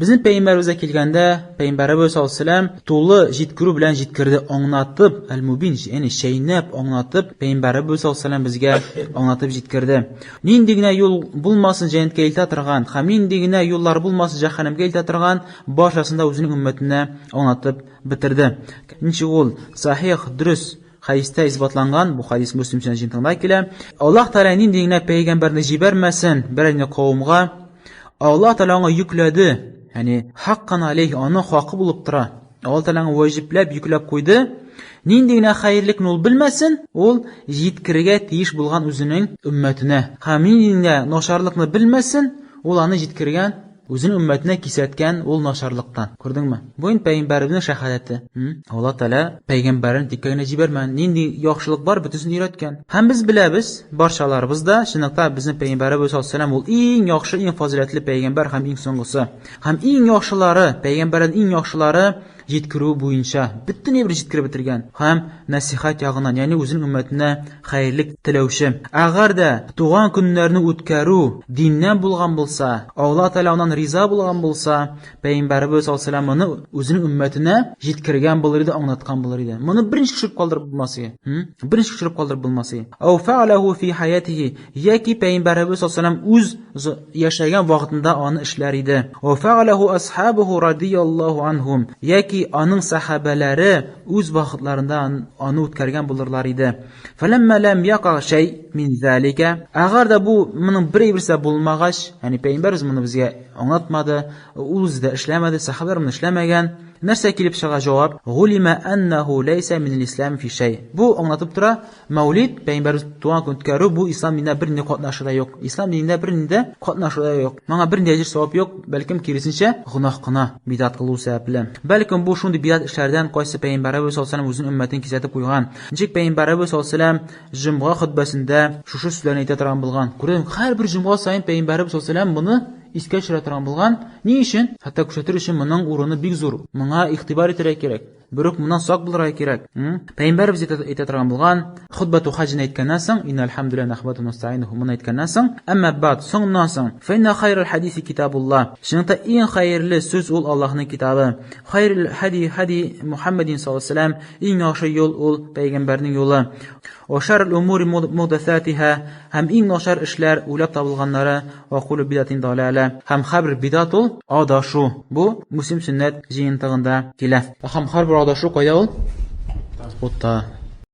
Bizning payg'ambarimizga kelganda, payg'ambarimiz sollallohu alayhi vasallam to'g'ri jitkuru bilan jitkirdi, anlatib, al-mubin, ya'ni shaynab anlatib, payg'ambarimiz sollallohu alayhi vasallam bizga anlatib jitkirdi. Nindigina yo'l bo'lmasin jannatga eltatirgan, ham nindigina yo'llar bo'lmasin jahannamga eltatirgan, boshasida o'zining ummatini anlatib bitirdi. Ikkinchi yo'l sahih, durust hadisda isbotlangan, bu hadis Muslim sanadida keladi. Alloh taolaning dinine payg'ambarni jibarmasin, birini qavmga Alloh taolaga yukladi. Ya'ni haqqan alayh, ona haqqi bo'lib tura. Alloh taolaga vajiblab yuklab qo'ydi. Nindigina xayrlikni ul bilmasin, ul jitkirga teyish bo'lgan o'zining ummatini. Ham nindigina nosharlikni bilmasin, ularni jitkirgan o'zining ummatini kesatgan ul nosharlikdan. Ko'rdingmi? Bu in payg'ambarimizning shahadati. Alloh taolo payg'ambarini tikkagina jibarman, nindi yaxshilik bor, bitisini yaratgan. Ham biz bilamiz, barchalarimizda shunaqta bizning payg'ambarimiz sollallohu alayhi vasallam ul eng yaxshi, eng fazilatli payg'ambar, ham eng so'nggisi. Ham eng yaxshilari, payg'ambarning eng yaxshilari jitkiruv bo'yicha bittini bir jitkirib bitirgan. Ham nasihat yog'idan, ya'ni o'zining ummatini xayrlik tilovchi. Agarda tug'an kunlarini o'tkaru dindan bo'lgan bo'lsa, Alloh taoloning rizo bo'lgan bo'lsa, payg'ambarimiz sollallohu alayhi vasallam uni o'zining ummatini jitkirgan bo'lar edi, anglatgan bo'lar edi. Buni birinchi tushirib qoldirib bo'lmasiga, birinchi tushirib qoldirib bo'lmasiga. Aw fa'alahu fi hayatihi, yoki payg'ambarimiz sollallohu alayhi vasallam o'z yashagan vaqtida oni ishlar edi. Wa fa'alahu ashabuhu radhiyallohu anhum, yoki aning sahabalari o'z vaqtlarida uni o'tkargan bo'lurlar edi. Falamma lam yaqa shay min zalika, agarda bu mening birsa bo'lmag'ach, ya'ni payg'ambarimiz buni bizga anlatmadi, o'zida ishlamadi, sahabalar buni ishlamagan, narsa kelib chiqa javob, g'ulima annahu laysa min al-islam fi shay. Bu anlatib tura, Mavlid payg'ambarimiz tug'an kun o'tkaru bu islom dinida bir nida qatnashida yo'q. Islom dinida bir nida qatnashida yo'q. Menga bir nida ajr savob yo'q, balkim kirisincha gunohqina bidat qiluvchi sababli. Balkim bu shunday bidat ishlardan qaysi payg'ambarimiz sollallohu alayhi vasallam o'zining ummatini kesatib qo'ygan. Nechik payg'ambarimiz sollallohu alayhi vasallam jumg'a xutbasida shu so'zlarni aytadigan bo'lgan. Ko'ring, har bir jumg'a sayin payg'ambarimiz sollallohu alayhi vasallam buni iska tushiradigan bo'lgan. Ni uchun? Hatto kuchaytirish uchun mening o'rni big zo'r. Menga ixtibor etish kerak. Biroq bundan soq bo'lishi kerak. Payg'ambarimiz aytadigan bo'lgan xutbatu hajni aytgandan so'ng, innal hamdulillah nahmadu va nasta'inuhu buni aytgandan so'ng, amma ba'd so'ngdan so'ng, fa inna xayral hadisi kitabullah. Shuningda eng xayrli so'z ul Allohning kitobi. Xayrul hadi Muhammadin sollallohu alayhi vasallam, eng yaxshi yo'l ul payg'ambarning yo'li. Va sharrul umuri muhdathatiha, ham eng noshar ishlar o'ylab topilganlari va qulu bidatin dalala, ham har bir bidatul adashu. Bu Muslim sunnat jiyintig'ida keladi. Ham har bir adashu qo'ya ul o'tta